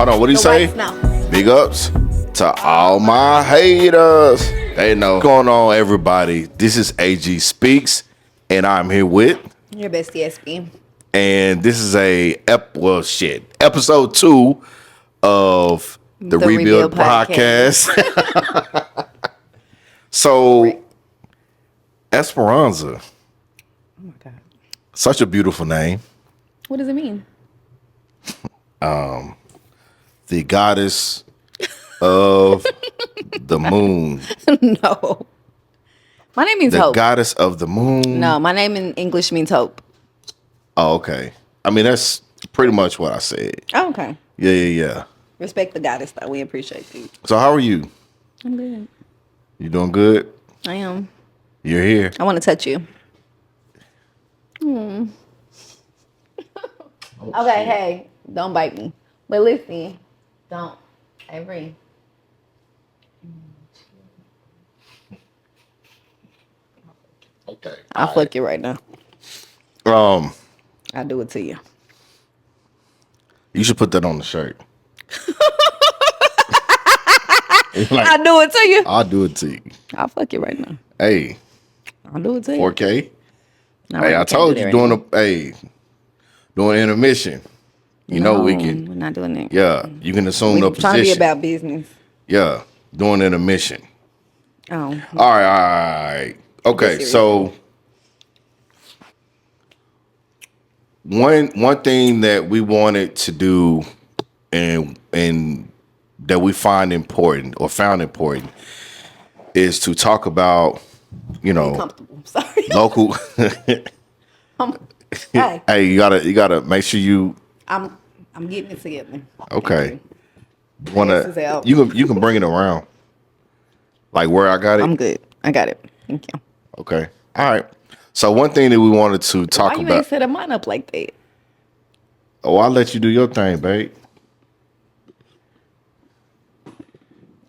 Hold on, what do you The say? whites know. Big ups to all my haters. They know. What's going on, everybody? This is AG Speaks, and I'm here with, Your bestie SB. and this is episode 2 of the Rebuild podcast. So, Esperanza, Oh my God. such a beautiful name. What does it mean? The goddess of the moon. No. My name means The hope. goddess of the moon. No, my name in English means hope. Oh, okay. I mean, that's pretty much what I said. Oh, okay. Yeah. Respect the goddess, though. We appreciate you. So how are you? I'm good. You doing good? I am. You're here. I want to touch you. Okay, hey, don't bite me. But listen, don't. Avery. Okay. I'll fuck you right now. Um, I'll do it to you. you should put that on the shirt. Like, I'll do it to you. I'll do it to you. I'll fuck you right now. Hey, I'll do it to you. 4K. No, Hey, I can't told do you that doing intermission. You know we can. We're not doing that. Yeah, you can assume the We're trying to be position. about business. Yeah, doing intermission. Oh. All right. Okay, serious. so one thing that we wanted to do and that we find important or found important is to talk about, Comfortable. Sorry. local. Hey, Hey, you gotta make sure you I'm getting it together. okay. This is Wanna out. you can bring it around like where I got it. I'm good. I got it. Thank you. Okay, all right. So one thing that we wanted to talk Why you about. ain't set mine up like that? Oh, I'll let you do your thing, babe.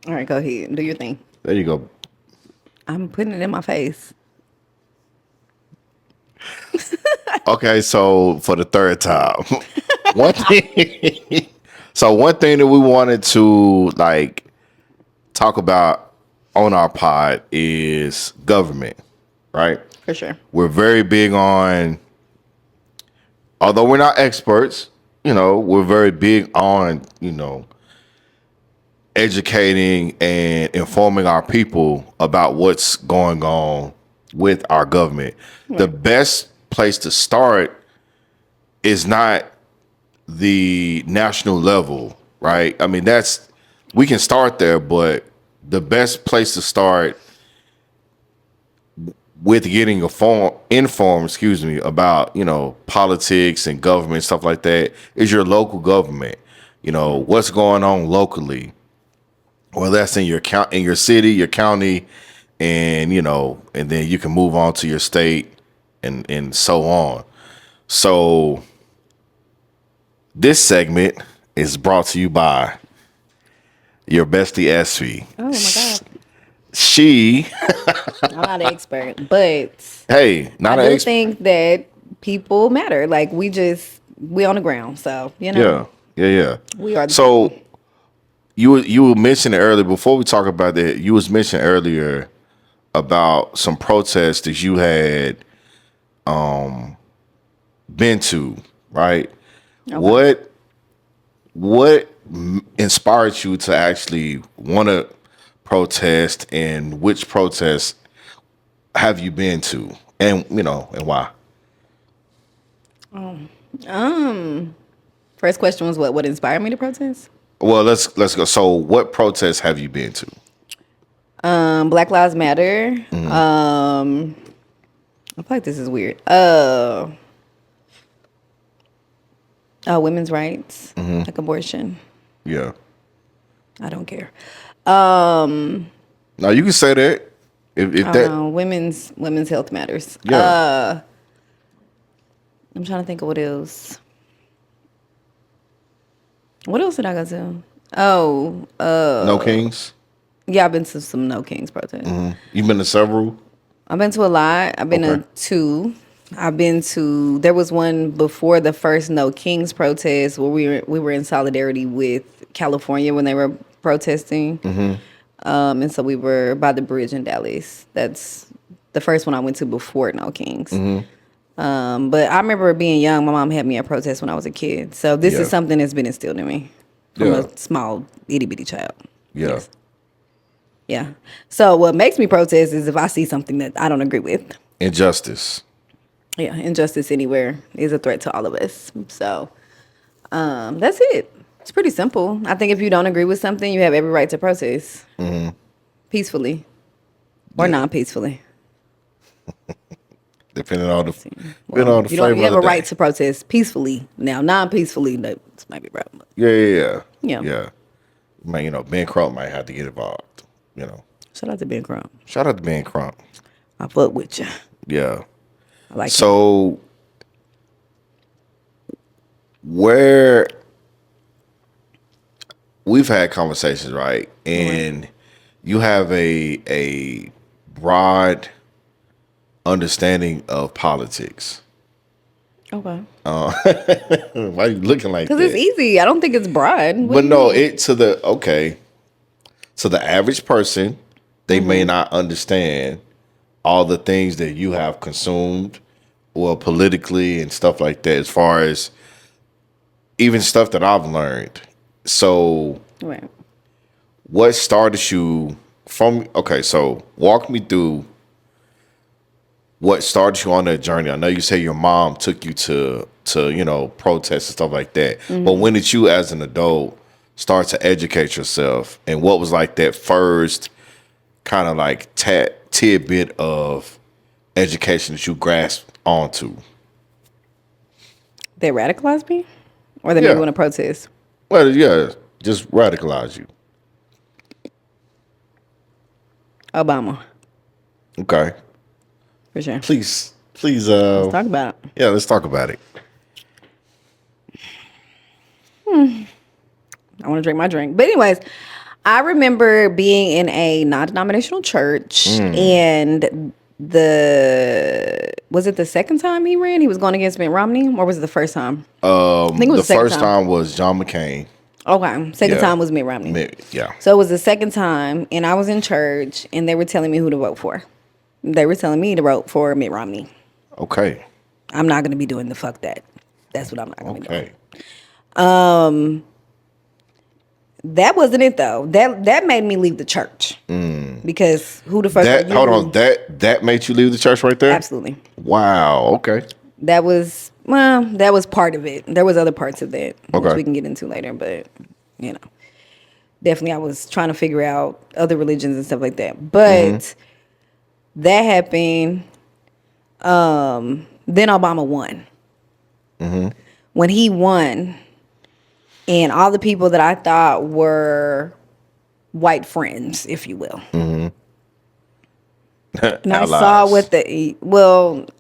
All right, go ahead. Do your thing. There you go. I'm putting it in my face. Okay, so for the third time, one thing. So one thing that we wanted to talk about on our pod is government, right? For sure. We're very big on, although we're not experts, we're very big on, educating and informing our people about what's going on with our government. The best place to start is not the national level, right? I mean, we can start there, but the best place to start with getting informed, about, politics and government, stuff like that, is your local government. What's going on locally. Well, that's in your city, your county, and and then you can move on to your state and so on. So this segment is brought to you by your bestie SV. Oh my God. She, I'm not an expert, but hey, not I an do expert. think that people matter. Like we on the ground. So, Yeah. we are the So people. you were mentioning earlier, before we talk about that, you was mentioning earlier about some protests that you had been to, right? Okay. What inspired you to actually want to protest, and which protests have you been to, and and why? First question was what inspired me to protest? Well, let's go. So, what protests have you been to? Black Lives Matter. Mm-hmm. I feel like this is weird. Women's rights, Mm-hmm. like abortion. Yeah. I don't care. Now you can say that if that. Women's health matters. Yeah. I'm trying to think of what else. What else did I go to? Oh, No Kings. yeah, I've been to some No Kings protests. You've been to several. I've been to a lot. I've been Okay. to 2. There was one before the first No Kings protest where we were in solidarity with California when they were protesting. Mm-hmm. And so we were by the bridge in Dallas. That's the first one I went to before No Kings. Mm-hmm. But I remember being young. My mom had me at protest when I was a kid. So this Yeah. is something that's been instilled in me from Yeah. a small itty bitty child. Yeah. Yes. Yeah. So what makes me protest is if I see something that I don't agree with. Injustice. Yeah, injustice anywhere is a threat to all of us. So that's it. It's pretty simple. I think if you don't agree with something, you have every right to protest peacefully or Yeah. non-peacefully. Depending on the Well, you flavor have of a the right day. to protest peacefully. Now, non-peacefully, that might be a problem. Yeah, yeah, yeah. Yeah. Yeah. Man, Ben Crump might have to get involved. Shout out to Ben Crump. Shout out to Ben Crump. I fuck with you. Yeah. I like him. So where we've had conversations, right? And you have a broad understanding of politics. Okay. Why are you looking like that? Because it's easy. I don't think it's broad. What But do you no, mean? to the average person, they may not understand all the things that you have consumed, well, politically and stuff like that, as far as even stuff that I've learned. So Right. what started you from, okay, so walk me through what started you on that journey. I know you say your mom took you to protests and stuff like that, but when did you as an adult start to educate yourself, and what was like that first kind of like tidbit of education that you grasped onto? They radicalized me? Or they made Yeah. me want to protest? Well, yeah, just radicalize you. Obama, Okay. for sure. Please, Let's talk about it. yeah, let's talk about it. I want to drink my drink. But anyways, I remember being in a non-denominational church and was it the second time he ran? He was going against Mitt Romney, or was it the first time? I think it was The the second first time was John McCain. Okay. Second Yeah. time was Mitt Romney. Yeah. So it was the second time, and I was in church, and they were telling me who to vote for. They were telling me to vote for Mitt Romney. Okay. I'm not going to be doing the fuck that. That's what I'm not going to be doing. Okay. That wasn't it though. That made me leave the church because who the fuck are you? Hold on. That made you leave the church right there? Absolutely. Wow. Okay. That was part of it. There was other parts of that which Okay. we can get into later, but definitely I was trying to figure out other religions and stuff like that. But that happened. Then Obama won. When he won, and all the people that I thought were white friends, if you will. And I saw Allies. what I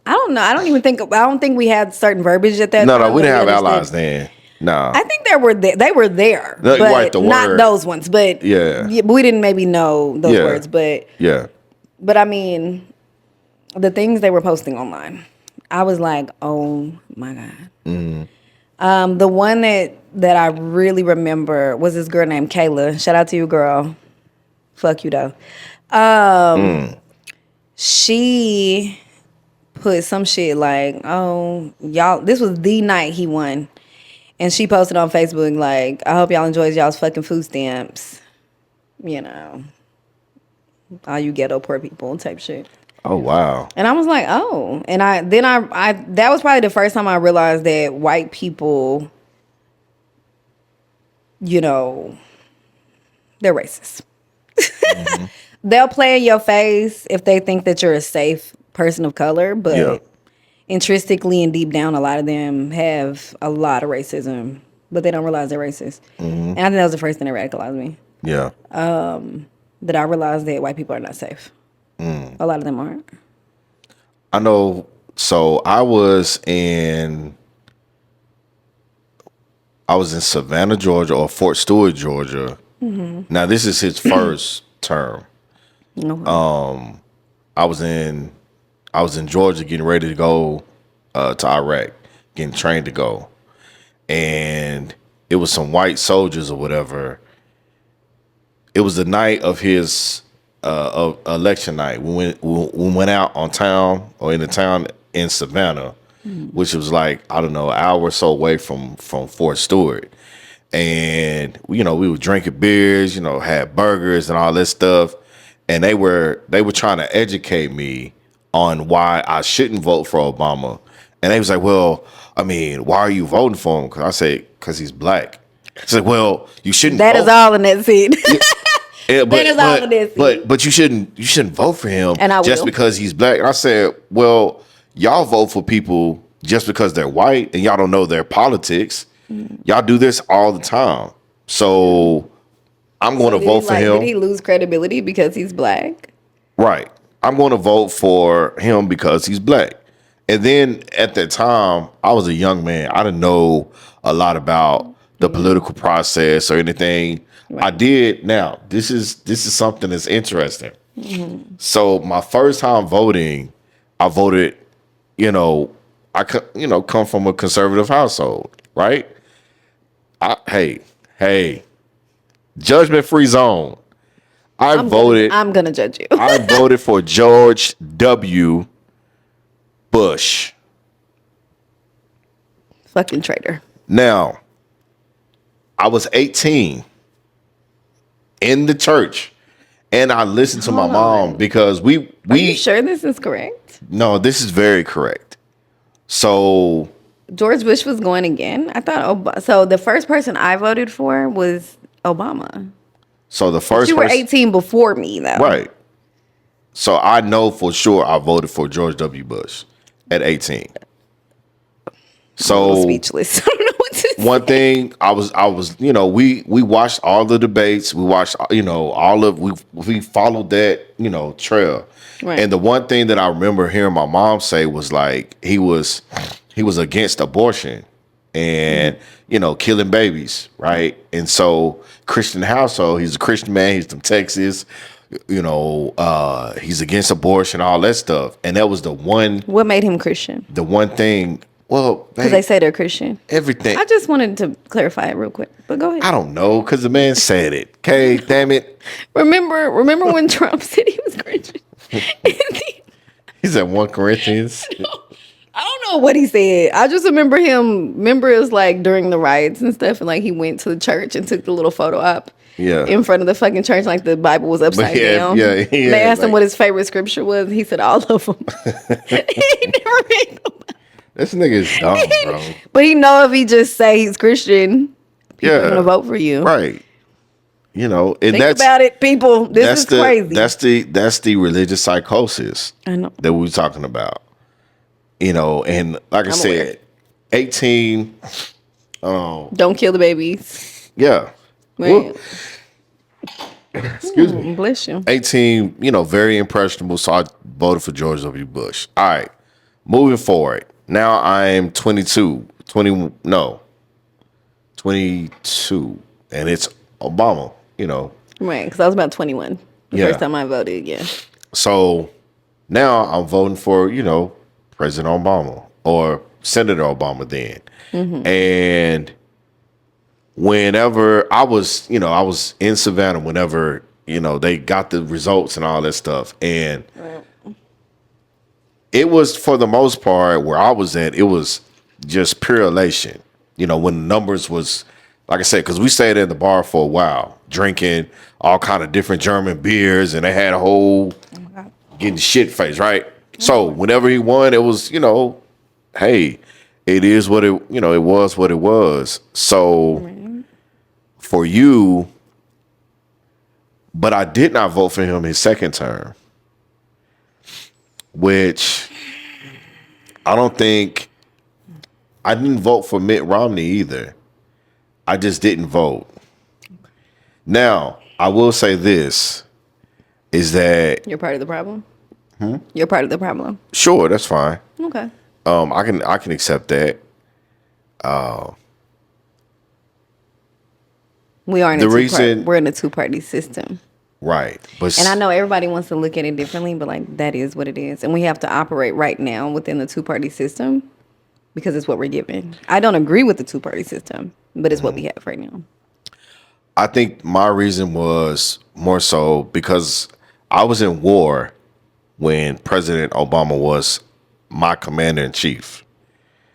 don't know. I don't think we had certain verbiage at that No, time. we that didn't have understood. allies then. No. I think they were there, No, but right, the not word. those ones. But Yeah. but we didn't maybe know those Yeah. words. But Yeah. I mean, the things they were posting online, I was like, oh my god. The one that I really remember was this girl named Kayla. Shout out to you, girl. Fuck you though. She put some shit like, oh, y'all, this was the night he won. And she posted on Facebook like, I hope y'all enjoyed y'all's fucking food stamps. All you ghetto poor people type shit. Oh wow. And I was like, oh. And I that was probably the first time I realized that white people, they're racist. They'll play in your face if they think that you're a safe person of color, but Yeah. intrinsically and deep down, a lot of them have a lot of racism, but they don't realize they're racist. And I think that was the first thing that radicalized me. Yeah. That I realized that white people are not safe. A lot of them aren't. I know. So I was in Savannah, Georgia, or Fort Stewart, Georgia. Now this is his first term. No. I was in Georgia getting ready to go to Iraq, getting trained to go. And it was some white soldiers or whatever. It was the night of his of election night. We went out on town or in the town in Savannah, which was like, I don't know, an hour or so away from Fort Stewart. And we were drinking beers, had burgers and all this stuff. And they were trying to educate me on why I shouldn't vote for Obama. And they was like, well, I mean, why are you voting for him? Because I said, because he's black. It's like, well, you shouldn't That vote. is all in that scene. Yeah, That is all in that scene. but you shouldn't vote for him And I just will. because he's black. And I said, well, y'all vote for people just because they're white and y'all don't know their politics. Y'all do this all the time. So I'm going to vote for him. Did he lose credibility because he's black? Right. I'm going to vote for him because he's black. And then at that time, I was a young man. I didn't know a lot about the political process or anything. I did. Now, this is something that's interesting. So my first time voting, I voted, come from a conservative household, right? Hey, judgment-free zone. I'm gonna judge you. I voted for George W. Bush. Fucking traitor. Now, I was 18 in the church, and I listened to my mom because Are you sure this is correct? No, this is very correct. So George Bush was going again. I thought so. The first person I voted for was Obama. So the first You were 18 before me, though. Right. So I know for sure I voted for George W. Bush at 18. So speechless. I don't know what to say. one thing I was, we watched all the debates. We watched, we followed that, trail. Right. And the one thing that I remember hearing my mom say was like he was against abortion and killing babies, right? And so Christian household, he's a Christian man, he's from Texas, he's against abortion, all that stuff. And that was the one What made him Christian? the one thing. Well, Because they say they're Christian. everything. I just wanted to clarify it real quick, but go ahead. I don't know, because the man said it. Okay, damn it. Remember when Trump said he was Christian? He's at 1 Corinthians. I don't know what he said. I just remember him. Remember, it was like during the riots and stuff, and like he went to the church and took the little photo op. Yeah. In front of the fucking church, like the Bible was upside down. Yeah. They asked him what his favorite scripture was. He said all of them. He never read them. This nigga is dumb, bro. But he know if he just say he's Christian, people are gonna vote for you. Right. And Think that's about it, people. This is crazy. That's the religious psychosis I know. that we were talking about. And like I said, aware. 18. Don't kill the babies. Yeah. Man. Excuse me. Bless you. 18, very impressionable. So I voted for George W. Bush. All right. Moving forward. Now I'm 22. 22. And it's Obama, Right, because I was about 21 the Yeah. first time I voted. Yeah. So now I'm voting for, President Obama or Senator Obama then. And whenever I was in Savannah whenever, they got the results and all that stuff. And it was, for the most part, where I was at, it was just pure elation. When the numbers was, like I said, because we stayed at the bar for a while, drinking all kind of different German beers, and they had a whole getting shit faced, right? So whenever he won, it was, hey, it is what it, it was what it was. So for you, but I did not vote for him his second term, which I don't think, I didn't vote for Mitt Romney either. I just didn't vote. Now, I will say this, is that You're part of the problem? You're part of the problem? sure, that's fine. Okay. I can accept that. We are in The reason- we're in a two-party system. Right. But And I know everybody wants to look at it differently, but like that is what it is. And we have to operate right now within the two-party system. because it's what we're given. I don't agree with the two-party system, but it's what we have right now. I think my reason was more so because I was in war when President Obama was my commander in chief.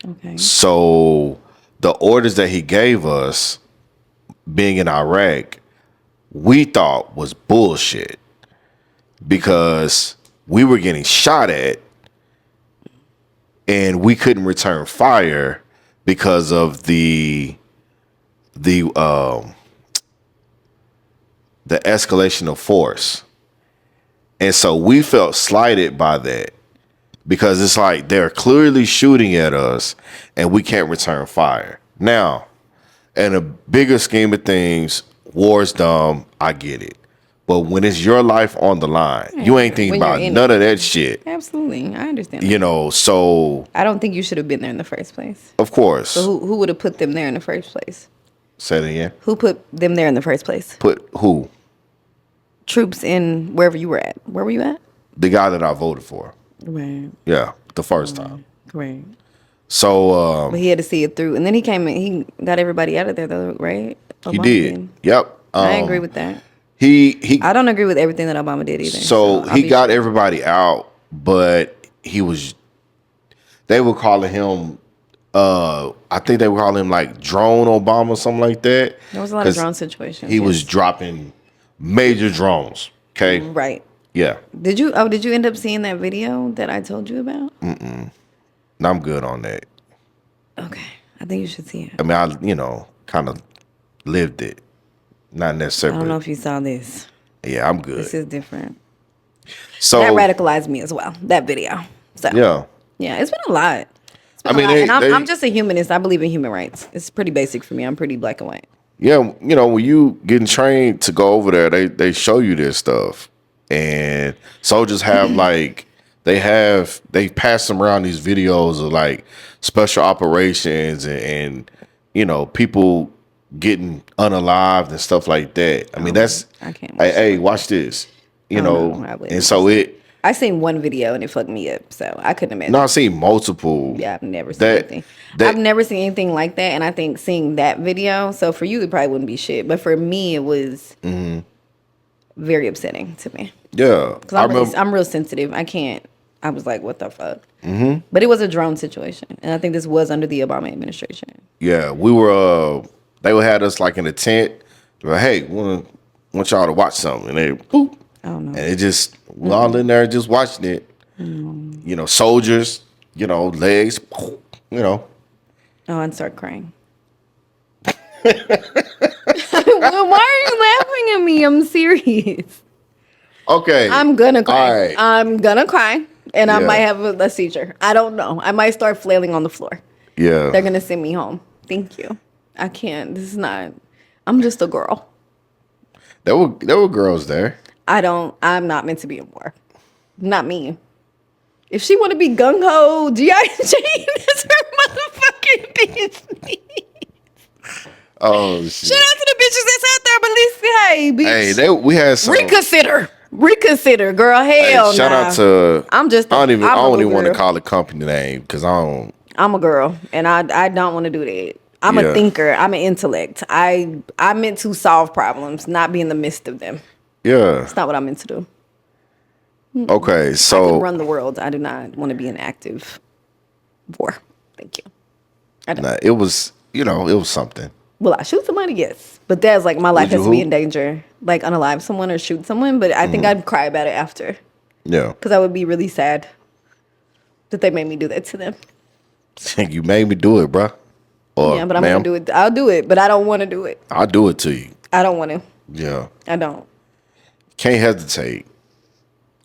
Okay. So the orders that he gave us being in Iraq, we thought was bullshit because we were getting shot at and we couldn't return fire because of the escalation of force. And so we felt slighted by that because it's like they're clearly shooting at us and we can't return fire. Now, in a bigger scheme of things, war's dumb. I get it. But when it's your life on the line, you ain't thinking When you're about in none it. of that shit. Absolutely. I understand. You know, so I don't think you should have been there in the first place. of course. So who would have put them there in the first place? Say it again. Who put them there in the first place? Put who? Troops in wherever you were at. Where were you at? The guy that I voted for. Right. Yeah, the first time. Right. So But he had to see it through. And then he came and he got everybody out of there though, right? he Obama did. Yep. I agree with that. He I don't agree with everything that Obama did either. So I'll he be got sure. everybody out, but they were calling him, I think they were calling him like Drone Obama or something like that. There was a lot of 'Cause drone situations. He was dropping major drones. Okay. Right. Yeah. Did you end up seeing that video that I told you about? I'm good on that. Okay. I think you should see it. I mean, I kind of lived it. Not I necessarily. don't know if you saw this. Yeah, I'm good. This is different. So That radicalized me as well, that video. So yeah. it's been a lot. I mean, I'm just a humanist. I believe in human rights. It's pretty basic for me. I'm pretty black and white. Yeah, when you getting trained to go over there, they show you this stuff, and soldiers have like they pass them around these videos of like special operations and people getting unalived and stuff like that. I mean, that's I can't watch hey, watch this, I wouldn't. and so I seen one video and it fucked me up, so I couldn't imagine. No, I've seen multiple. Yeah, I've never seen anything. I've never seen anything like that, and I think seeing that video, so for you it probably wouldn't be shit, but for me it was very upsetting to me. Yeah, Because I'm real sensitive. I was like, what the fuck? Mm-hmm. But it was a drone situation, and I think this was under the Obama administration. Yeah, we were. They would had us like in a tent. Like, hey, want y'all to watch something, and they boop. I don't know. And it just we all in there just watching it. Soldiers, legs, Oh, and start crying. Well, why are you laughing at me? I'm serious. Okay. I'm gonna cry. All right. I'm gonna cry, and I Yeah. might have a seizure. I don't know. I might start flailing on the floor. Yeah. They're gonna send me home. Thank you. I can't. This is not. I'm just a girl. There were girls there. I'm not meant to be in war. Not me. If she want to be gung ho, G.I. Jane is her motherfucking business. Oh shit. Shout out to the bitches that's out there, but at least hey, bitch. Hey, we had some. Reconsider, girl. Hell, shout nah. out to. I'm just. I don't even want to girl. call it company name because I don't. I'm a girl, and I don't want to do that. I'm a thinker. I'm an intellect. I'm meant to solve problems, not be in the midst of them. Yeah. It's not what I'm meant to do. Okay, I can so run the world. I do not want to be in active war. Thank you. I don't. nah, it was it was something. Will I shoot somebody? Yes. But that's like my life Would you has to be who? in danger. Like unalive someone or shoot someone. But I think I'd cry about it after. Yeah. Because I would be really sad that they made me do that to them. You made me do it, bruh. Or, Yeah, but I'm going to do it. I'll do it, but I don't want to do it. I'll do it to you. I don't want to. Yeah. I don't. Can't hesitate.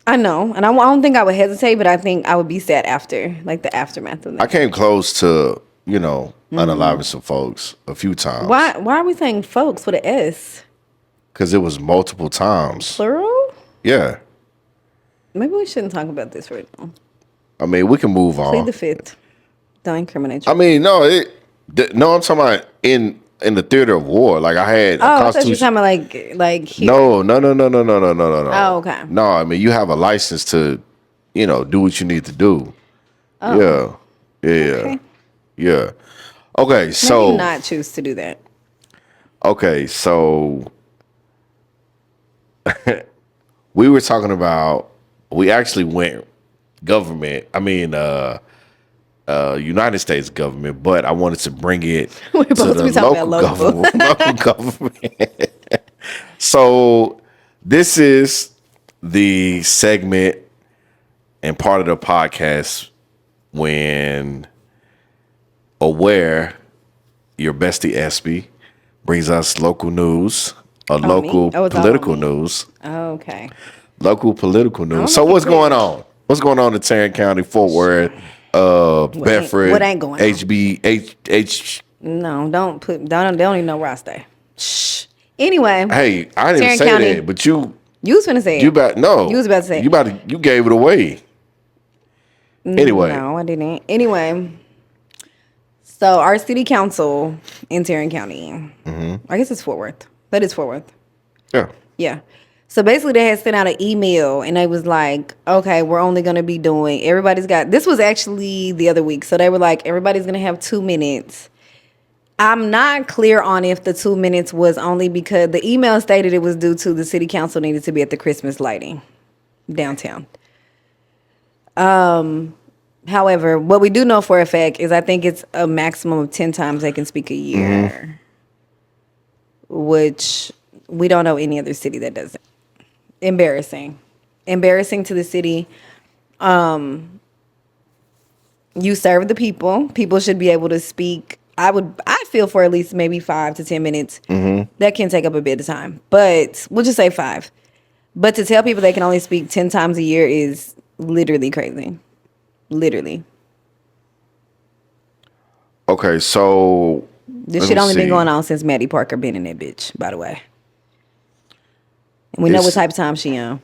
I know. And I don't think I would hesitate, but I think I would be sad after. Like the aftermath of that. I came close to, unaliving some folks a few times. Why are we saying folks with an S? Because it was multiple times. Plural? Yeah. Maybe we shouldn't talk about this right now. I mean, we can move on. Plead the fifth. Don't incriminate you. I mean, no, I'm talking about in the theater of war. Like I had a I thought you were constitution. talking about like here. No. Oh, okay. No, I mean you have a license to, do what you need to do. Oh. Yeah. Okay. Yeah. Okay, How do you so not choose to do that? okay, so we were talking about we actually went government. I mean, United States government, but I wanted to bring it We're to supposed to the be talking about local local. government. Local government. So this is the segment and part of the podcast when Aware, your bestie Espy, brings us local news, On me? local Oh, it's all on political me. news, Okay. local political I'm news. gonna So make it what's going quick. on? What's going on in Tarrant County, Fort Worth, What Bedford, ain't going on? HB. No, don't they don't even know where I stay. Shh. Anyway, Hey, I didn't Tarrant say County. that, but you You was finna say you it. about You no, was about to say you it. about to, you gave it away. Anyway, No, I didn't. Anyway, so our city council in Tarrant County, I guess it's Fort Worth. That is Fort Worth. yeah, Yeah. So basically, they had sent out an email and they was like, okay, we're only going to be doing, this was actually the other week. So they were like, everybody's going to have 2 minutes. I'm not clear on if the 2 minutes was only because the email stated it was due to the city council needed to be at the Christmas lighting downtown. However, what we do know for a fact is I think it's a maximum of 10 times they can speak a year, which we don't know any other city that does it. Embarrassing to the city. You serve the people. People should be able to speak. I feel for at least maybe 5 to 10 minutes. That can take up a bit of time, but we'll just say 5. But to tell people they can only speak 10 times a year is literally crazy. Literally. okay. So This let shit me only been see. going on since Maddie Parker been in that bitch, by the way. And we know what It's type of time she on.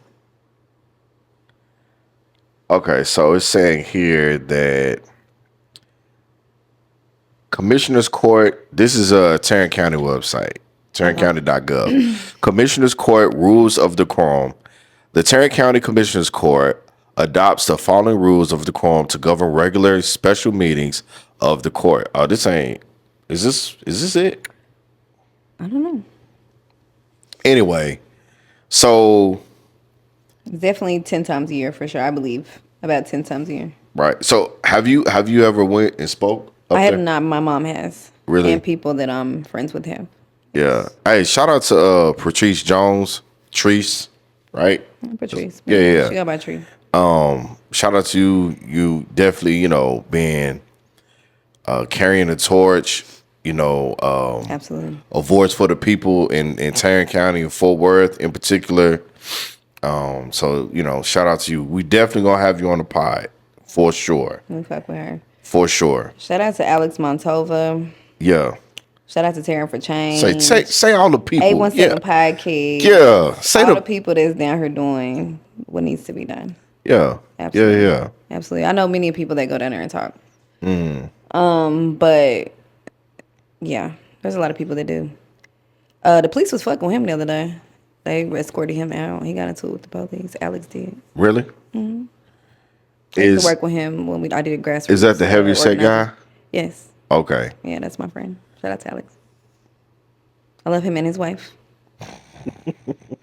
okay. So it's saying here that Commissioner's Court. This is a Tarrant County website, tarrantcounty.gov. Commissioner's Court rules of decorum. The Tarrant County Commissioner's Court adopts the following rules of decorum to govern regular special meetings of the court. Oh, this ain't. Is this it? I don't know. Anyway, so It's definitely 10 times a year for sure, I believe. About 10 times a year. right. So have you ever went and spoke up I have there? not. My mom has. Really? And people that I'm friends with have. Yeah. Hey, shout out to Patrice Jones, Treese, right? Patrice. But Yeah, yeah, yeah. she go by Tree. Shout out to you. You definitely, being carrying the torch, Absolutely. a voice for the people in Tarrant County and Fort Worth in particular. So, shout out to you. We definitely gonna have you on the pod for sure. We fuck with her. For sure. Shout out to Alex Montova. Yeah. Shout out to Taryn for Say Change. say all the people. 817 Yeah. Podcast. Yeah. Say All the the people that's down here doing what needs to be done. yeah. Absolutely. Yeah. Absolutely. I know many people that go down there and talk. But yeah, there's a lot of people that do. The police was fucking with him the other day. They escorted him out. He got into it with the police. Alex did. Really? I used to work with him when I did grassroots. Is that the heavy set organizing. guy? Yes. Okay. Yeah, that's my friend. Shout out to Alex. I love him and his wife.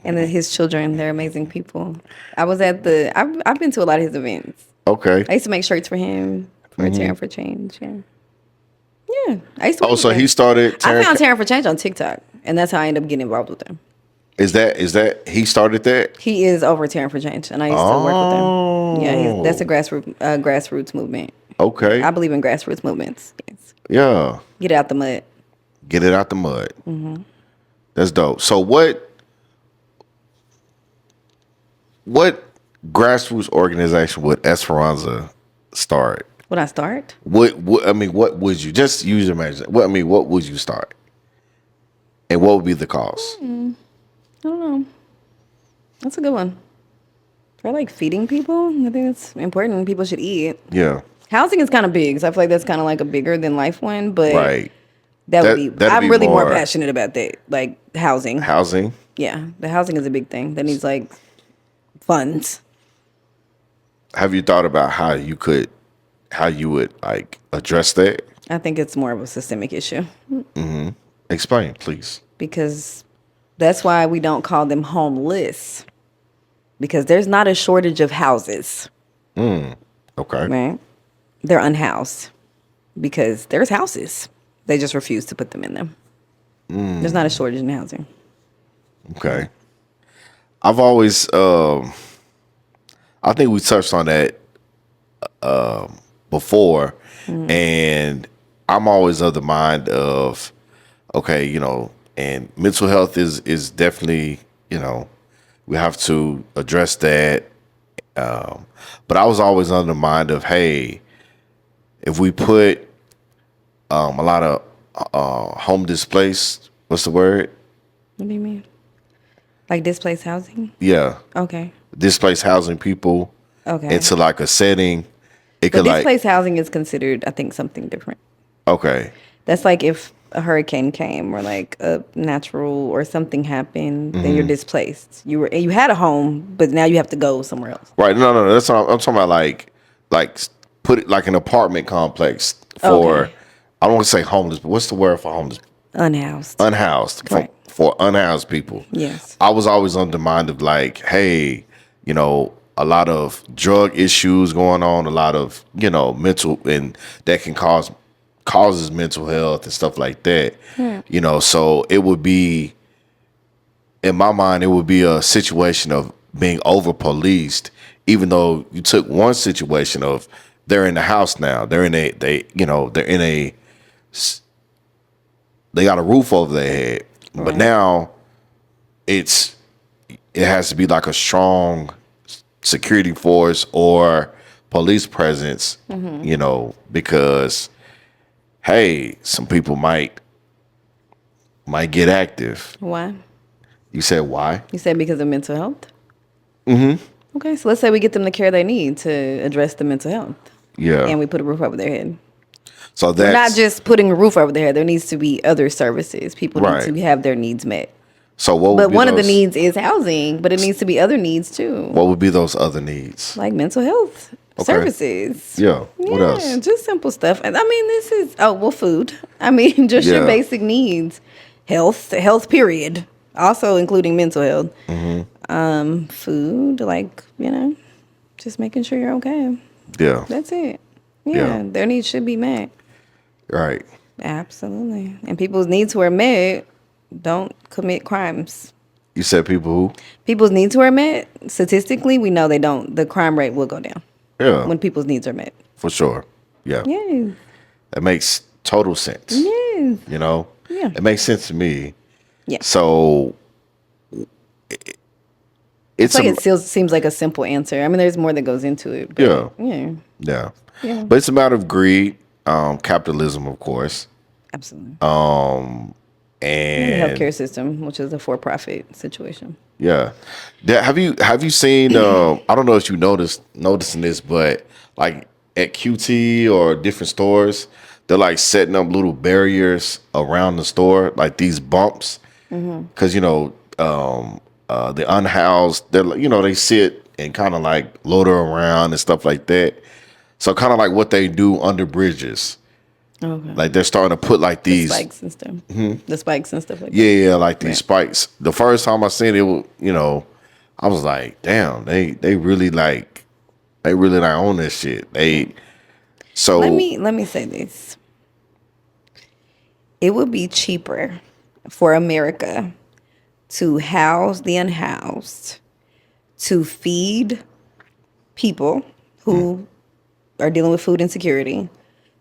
And then his children. They're amazing people. I was at I've been to a lot of his events. Okay. I used to make shirts for him, for Taryn for Change. Yeah. Yeah. I used to Oh, work so with he him. started I found Taryn for Change on TikTok. And that's how I ended up getting involved with him. Is that he started that? He is over Taryn for Change. And I used to work with him. Yeah, that's a grassroots movement. Okay. I believe in grassroots movements. Yes. Yeah. Get it out the mud. Get it out the mud. That's dope. So what grassroots organization would Esperanza start? Would I start? What would you just use your imagination? What would you start? And what would be the cost? I don't know. That's a good one. For like feeding people, I think it's important. People should eat. Yeah. Housing is kind of big, so I feel like that's kind of like a bigger than life one. But Right. that would be. that'd I'm be really more more- passionate about that, like housing. Housing. Yeah, the housing is a big thing that needs like funds. Have you thought about how you would like address that? I think it's more of a systemic issue Explain, please. because that's why we don't call them homeless, because there's not a shortage of houses, Okay. right? They're unhoused because there's houses. They just refuse to put them in them. There's not a shortage in housing. Okay. I've always, I think we touched on that before, and I'm always of the mind of, okay, and mental health is definitely, we have to address that. But I was always under the mind of, hey, if we put a lot of home displaced, what's the word? What do you mean? Like displaced housing? Yeah, Okay. displaced housing people Okay. into like a setting. It But could like, displaced housing is considered, I think, something different. okay, That's like if a hurricane came or like a natural or something happened, then you're displaced. You had a home, but now you have to go somewhere else. right? No, that's what I'm talking about. Like put it like an apartment complex for. Okay. I don't want to say homeless, but what's the word for homeless? Unhoused. Unhoused Right. for unhoused people. Yes. I was always under the mind of like, hey, a lot of drug issues going on, a lot of mental, and that can causes mental health and stuff like that. So it would be, in my mind, it would be a situation of being over policed, even though you took one situation of they're in the house now, they're in a they got a roof over their head, but Right. now it has to be like a strong security force or police presence, because hey, some people might get active. Why? You said why? You said because of mental health? Mm-hmm. Okay, so let's say we get them the care they need to address the mental health. Yeah. And we put a roof over their head. So We're not that's just putting a roof over their head. There needs to be other services. People Right. need to have their needs met. so what would But be one of the those- needs is housing, but it needs to be other needs too. What would be those other needs? Like mental health Okay. services. Yeah. What else? Just simple stuff. And I mean, this is food. I mean, just your Yeah. basic needs. Health period. Also including mental health. Mm-hmm. Food, like, just making sure you're okay. Yeah. That's it. Yeah. Yeah, their needs should be met. Right. Absolutely. And people's needs who are met don't commit crimes. You said people who? People's needs who are met, statistically, we know they don't. The crime rate will go down Yeah. when people's needs are met. For sure. Yeah. Yes. That makes total sense. Yes. Yeah. It makes sense to me. Yeah. So It's like it still seems like a simple answer. I mean, there's more that goes into it. But Yeah. Yeah. Yeah. Yeah. But it's a matter of greed, capitalism, of course, Absolutely. and The healthcare system, which is a for-profit situation. yeah. Have you seen? I don't know if you noticing this, but like at QT or different stores, they're like setting up little barriers around the store, like these bumps, because the unhoused, they sit and kind of like loiter around and stuff like that. So kind of like what they do under bridges. Okay. Like they're starting to put like The these, spikes and stuff. The spikes and stuff like that. yeah, like these spikes. The first time I seen it, I was like, damn, they really like own this shit. So Let me say this. It would be cheaper for America to house the unhoused, to feed people who are dealing with food insecurity,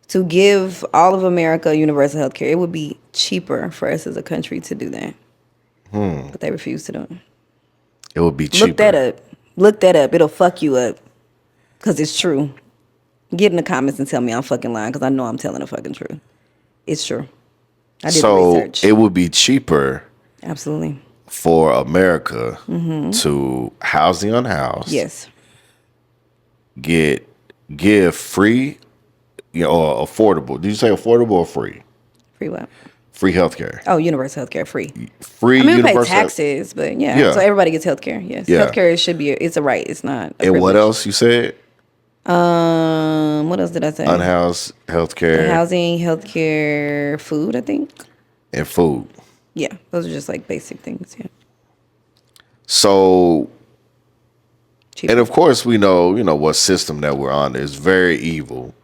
to give all of America universal health care. It would be cheaper for us as a country to do that. But they refuse to do it. it would be cheaper. Look that up. It'll fuck you up. Because it's true. Get in the comments and tell me I'm fucking lying, because I know I'm telling the fucking truth. It's true. I did the So research. it would be cheaper Absolutely. for America to house the unhoused. Yes. Give free, or affordable. Did you say affordable or free? Free what? Free healthcare. Oh, universal health care, free. Free I mean, we pay universal. taxes, but yeah. Yeah. So everybody gets health care. Yes. Yeah. Health care it's a right. It's not a And what privilege. else you said? What else did I say? unhoused, The healthcare, housing, healthcare, food, I think. and food. Yeah, those are just like basic things. Yeah. So, and Cheaper. of course, we know, what system that we're on is very evil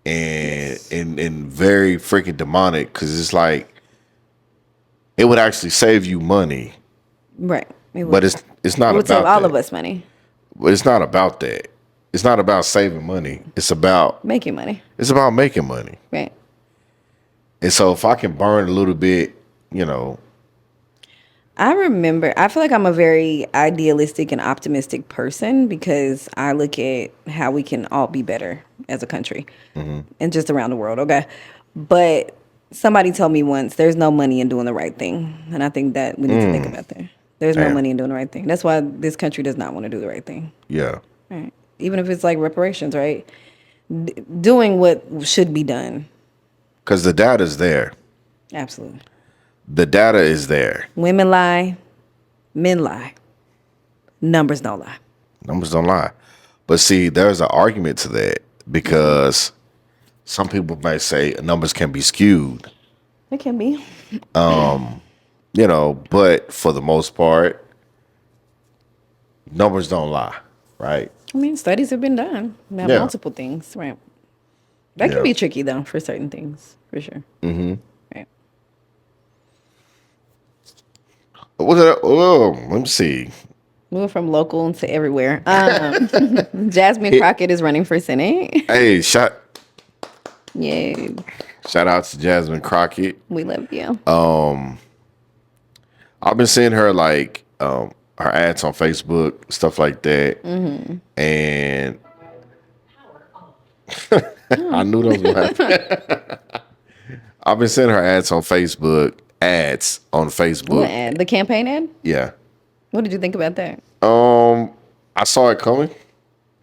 and Yes. and very freaking demonic because it's like it would actually save you money, Right. It but would. it's It not would save about all of that. us money. But it's not about that. It's not about saving money. Making money. It's about making money. Right. And so if I can burn a little bit, you know, I feel like I'm a very idealistic and optimistic person because I look at how we can all be better as a country and just around the world, okay? But somebody told me once there's no money in doing the right thing. And I think that we need to think about that. There's no damn, money in doing the right thing. That's why this country does not want to do the right thing. yeah, Right. Even if it's like reparations, right? Doing what should be done. because the data's there. Absolutely. The data is there. Women lie, men lie. Numbers don't lie. Numbers don't lie. But see, there's an argument to that because some people might say numbers can be skewed, It can be. but for the most part, numbers don't lie, right? I mean, studies have been done about Yeah. multiple things, right? That Yeah. can be tricky though for certain things, for sure. Mm-hmm. Right. Let me see. Moving from local to everywhere. Jasmine Crockett is running for Senate. Hey, Yay. shout out to Jasmine Crockett. We love you. I've been seeing her her ads on Facebook, stuff like that, and I knew those would happen. I've been seeing her ads on Facebook. What ad? The campaign ad? Yeah. What did you think about that? I saw it coming.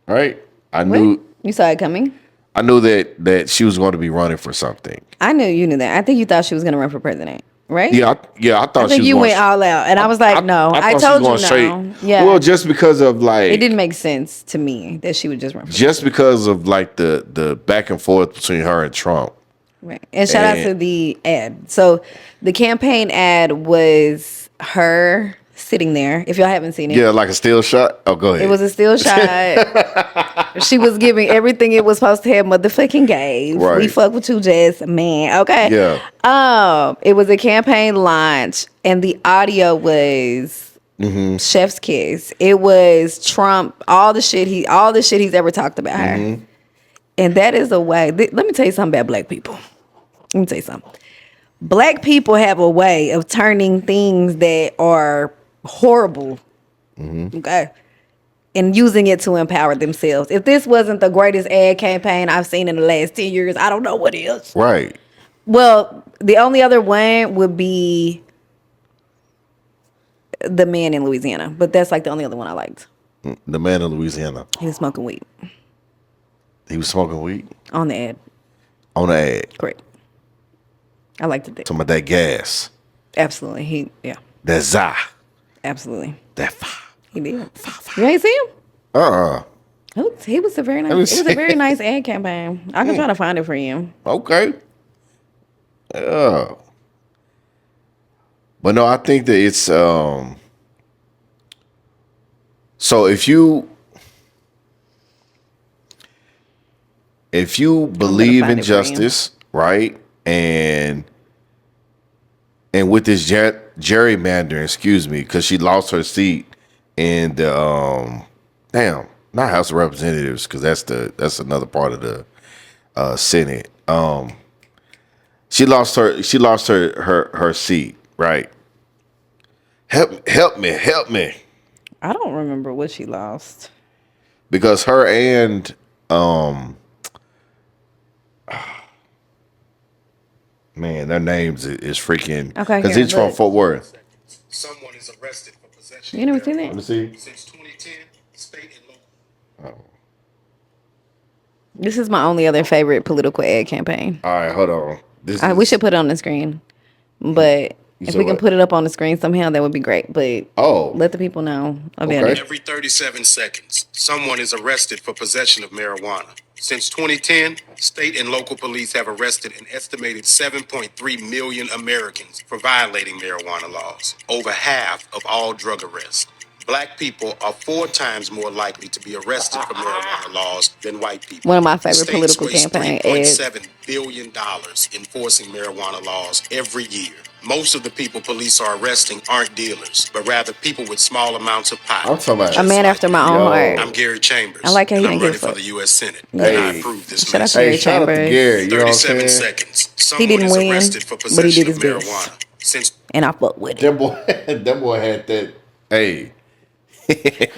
Right. I What? knew. You saw it coming? I knew that she was going to be running for something. I knew you knew that. I think you thought she was going to run for president, right? Yeah. I thought I she think was you going went all out, and I was like, no. I thought she told was you going no. Yeah. Well, just because of It didn't make sense to me that she would just run for just because of the back and forth between her and Trump. right. And shout out And- to the ad. So the campaign ad was her sitting there. If y'all haven't seen it, Yeah, like a still shot. Oh, go ahead. it was a still shot. She was giving everything it was supposed to have motherfucking gave. Right. We fuck with you, Jess, man. Okay. Yeah. It was a campaign launch, and the audio was chef's kiss. It was Trump, all the shit he's ever talked about her. And that is a way. Let me tell you something about black people. Let me tell you something. Black people have a way of turning things that are horrible, okay, and using it to empower themselves. If this wasn't the greatest ad campaign I've seen in the last 10 years, I don't know what is. Right. Well, the only other one would be the man in Louisiana, but that's like the only other one I liked. The man in Louisiana. He was smoking weed He was smoking weed on the ad. on the ad. Correct. I liked it. Talking about that gas. Absolutely. That za. Absolutely. That fire. He did. You ain't see him? Uh-uh. He was a very nice. me It was a see. very nice ad campaign. I can try to find it for you. Okay. Yeah. But no, I think that it's so if you believe find in it for you. justice, right? And with this gerrymandering, excuse me, because she lost her seat in the not House of Representatives, because that's another part of the Senate. She lost her seat, right? Help me. I don't remember what she lost. Because her and man, their names is freaking Okay, because here, he's from look. Fort Worth. Someone is arrested for possession. You never seen Let me that? see. Since 2010, state and local. This is my only other favorite political ad campaign. All right, hold on. This We should put it on the screen. But If said we can what? put it up on the screen somehow, that would be great. But Oh. let the people know about Okay. it. Every 37 seconds, someone is arrested for possession of marijuana. Since 2010, state and local police have arrested an estimated 7.3 million Americans for violating marijuana laws, over half of all drug arrests. Black people are 4 times more likely to be arrested for marijuana laws than white people. One of my favorite States political waste campaign ads. $3.7 billion enforcing marijuana laws every year. Most of the people police are arresting aren't dealers, but rather people with small amounts of pot. I'm talking about Just A man like after my me. own Yo. heart. I'm Gary Chambers. I like how he and I'm didn't give a running for fuck. the U.S. Senate. Yeah. And I Hey, approve this Shout out to message. Gary shout out to Chambers. Gary. You know what I'm 37 saying? seconds. He Someone didn't is win, arrested for but he possession did of his best. marijuana. Since And I fuck with it. That boy, that boy had that. Hey.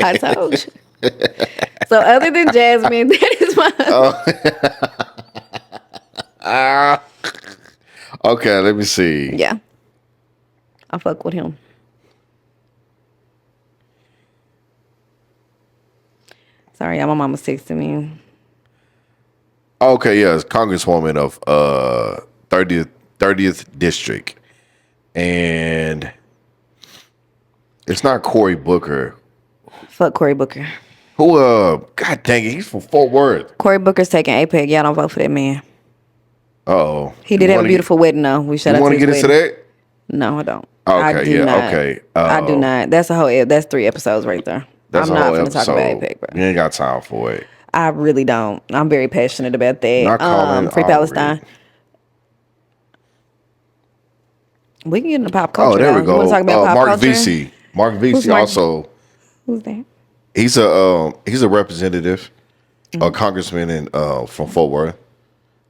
I told you. So other than Jasmine, that is my Okay, let me see. Yeah. I fuck with him. Sorry, y'all, my mama's texting me. Okay, yes, Congresswoman of 30th district, and it's not Cory Booker. Fuck Cory Booker. Who? God dang it, he's from Fort Worth. Cory Booker's taking APEC. Y'all don't vote for that man. Oh, He did have a beautiful wedding, though. We shout You out want to to his get wedding. into that? No, I don't. Okay, I do yeah, not. okay. I do not. That's that's 3 episodes right there. That's I'm a not whole going to talk episode. about APEC, bro. You ain't got time for it. I really don't. I'm very passionate about that. Not calling Free Aubrey. Palestine. We can get into pop culture. Oh, there we though. go. You want to talk about pop Mark culture? VC. Mark Who's VC Mark? also. Who's that? He's a representative, a congressman in from Fort Worth,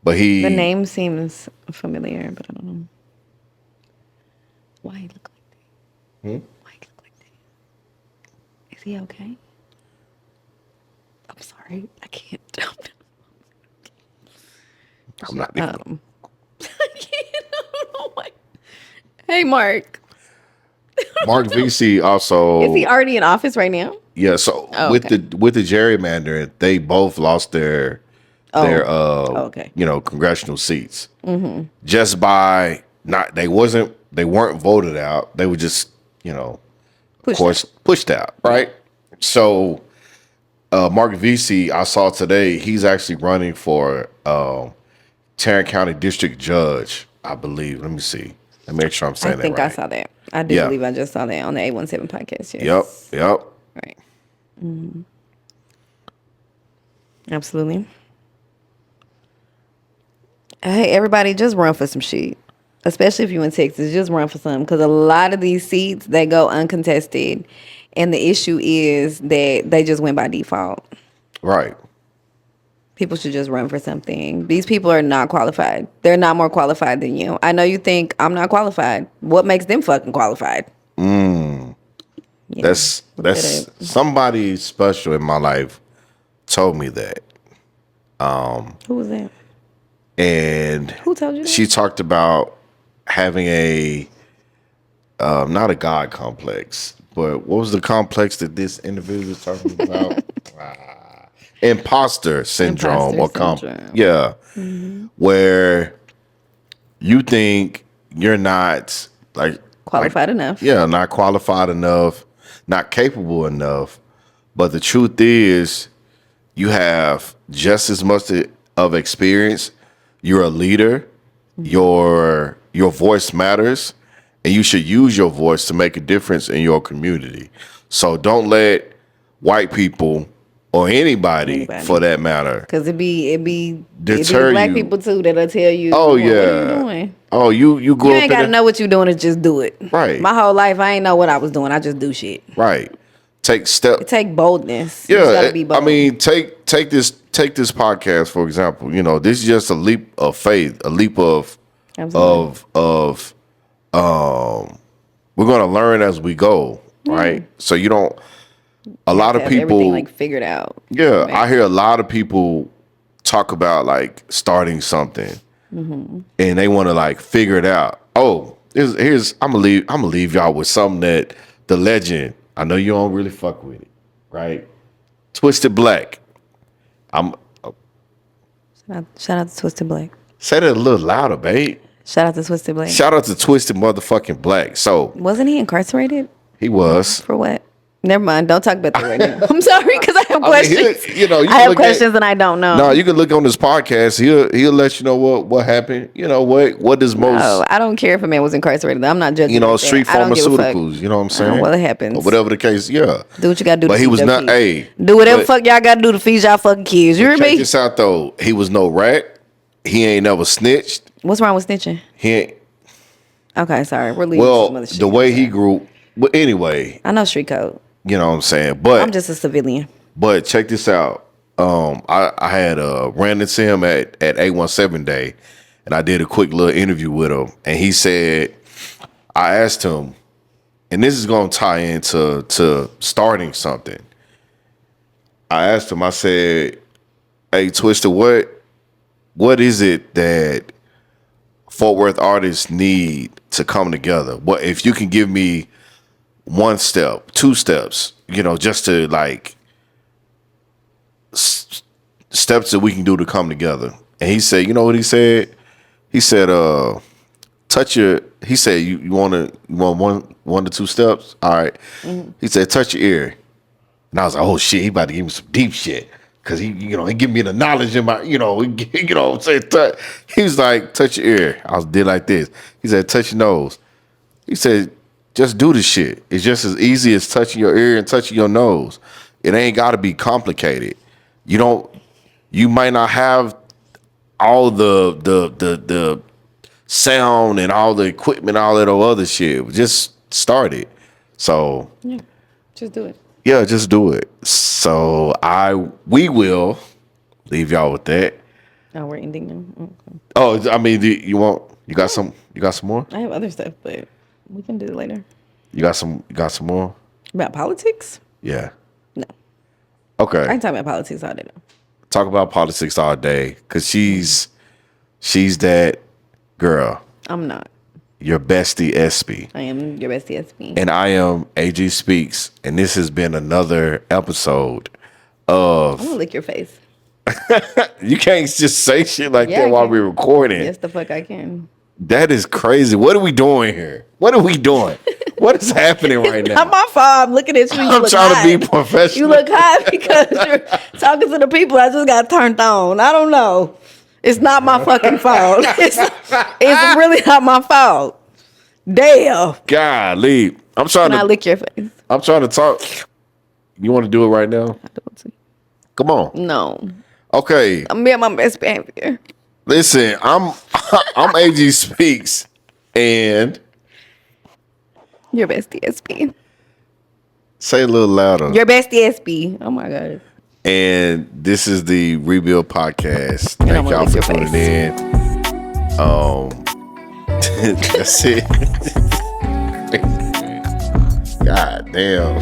but he The name seems familiar, but I don't know. Why he look like that? Why he look like that? Is he okay? I'm sorry, I can't. I'm not even. I can't. I don't know why. Hey, Mark. Mark VC also. Is he already in office right now? Yeah, so Oh, with okay. the gerrymandering, they both lost their okay. congressional seats just by not they weren't voted out. They were just pushed out, right? So Mark VC, I saw today, he's actually running for Tarrant County District Judge, I believe. Let me see. Let me make sure I'm saying I think that right. I saw that. I do believe I just saw that on the 817 podcast. Yes. Yep. Right. Mm-hmm. Absolutely. Hey, everybody, just run for some shit. Especially if you're in Texas, just run for some. Because a lot of these seats, they go uncontested. And the issue is that they just went by default. Right. People should just run for something. These people are not qualified. They're not more qualified than you. I know you think I'm not qualified. What makes them fucking qualified? Yeah, That's somebody special in my life told me that. Who was that? And Who told you that? she talked about having a not a God complex, but what was the complex that this individual was talking about? Imposter syndrome yeah. Where you think you're not Qualified enough. Yeah, not qualified enough, not capable enough. But the truth is, you have just as much of experience. You're a leader. Your voice matters, and you should use your voice to make a difference in your community. So don't let white people or anybody for that matter Because it be deter black you. people too that'll tell you, Oh what are yeah. you doing? Oh, you grew You up ain't in gotta know what you're doing, is just do it. Right. My whole life I ain't know what I was doing. I just do shit. Right. Take It take boldness. You just Yeah, gotta be bold. I mean, take this podcast for example. This is just a leap of faith, a leap of Absolutely. we're gonna learn as we go, right? So you don't. A lot to of have people, everything figured out. yeah, Right. I hear a lot of people talk about starting something, and they want to figure it out. Oh, here's I'm gonna leave y'all with something that the legend. I know you don't really fuck with it, right? Twisted Black. Shout out to Twisted Black. Say that a little louder, babe. Shout out to Twisted Blake. Shout out to Twisted motherfucking Black. So Wasn't he incarcerated? he was. For what? Never mind. Don't talk about that right now. I'm sorry because I have I mean, questions. you I have questions and I don't know. No, you can look on this podcast. He'll let you know what happened. You know what is most. No, I don't care if a man was incarcerated. I'm not judging. Street I don't give a fuck. pharmaceuticals. You know what I'm saying? Well, it happens. Or whatever the case. Yeah. Do what you gotta do. But to he feed was your not. kids. Hey, Do whatever fuck y'all gotta do to feed y'all fucking kids. You hear check me? this out though. He was no rat. He ain't never snitched. What's wrong with snitching? He ain't. Okay, sorry. We're leaving Well, some other shit. the way he grew. But anyway, I know street code. you know what I'm saying. But I'm just a civilian. But check this out. I had ran into him at 817 Day, and I did a quick little interview with him. And he said, I asked him, and this is going to tie into starting something. I asked him, I said, hey, Twister, what is it that Fort Worth artists need to come together? What if you can give me one step, two steps, just to like steps that we can do to come together. And he said, you know what he said? He said, he said, you want one to two steps? All right. Mm-hmm. He said, touch your ear. And I was like, oh shit, he about to give me some deep shit. Cause he give me the knowledge in my, I'm saying, he was like, touch your ear. I did like this. He said, touch your nose. He said, just do the shit. It's just as easy as touching your ear and touching your nose. It ain't gotta be complicated. You might not have all the sound and all the equipment, all that other shit. Just start it. So yeah, just do it. Yeah, just do it. So we will leave y'all with that. Oh, we're ending now. Okay. Oh, I mean, you got some more? I have other stuff, but we can do it later. You got some more? About politics? Yeah. No. Okay. I can talk about politics all day now. Talk about politics all day, because she's that girl. I'm not. Your bestie SB. I am your bestie SB. And I am AG Speaks, and this has been another episode of... I'm gonna lick your face. You can't just say shit like that while we're recording. Yes, the fuck I can. That is crazy. What are we doing here? What are we doing? What is happening right now? Not my fault. I'm looking at you. I'm trying to be professional. You look high because you're talking to the people. I just got turned on. I don't know. It's not my fucking fault. It's really not my fault. Damn. Golly. I'm trying to lick your face. I'm trying to talk. You want to do it right now? I don't see. Come on. No. Okay. I'm being my best behavior. Listen, I'm AG Speaks, and your bestie SB. Say a little louder. Your bestie SB. Oh my God. And this is the Rebuild Podcast. Thank y'all for tuning in. That's it. God damn.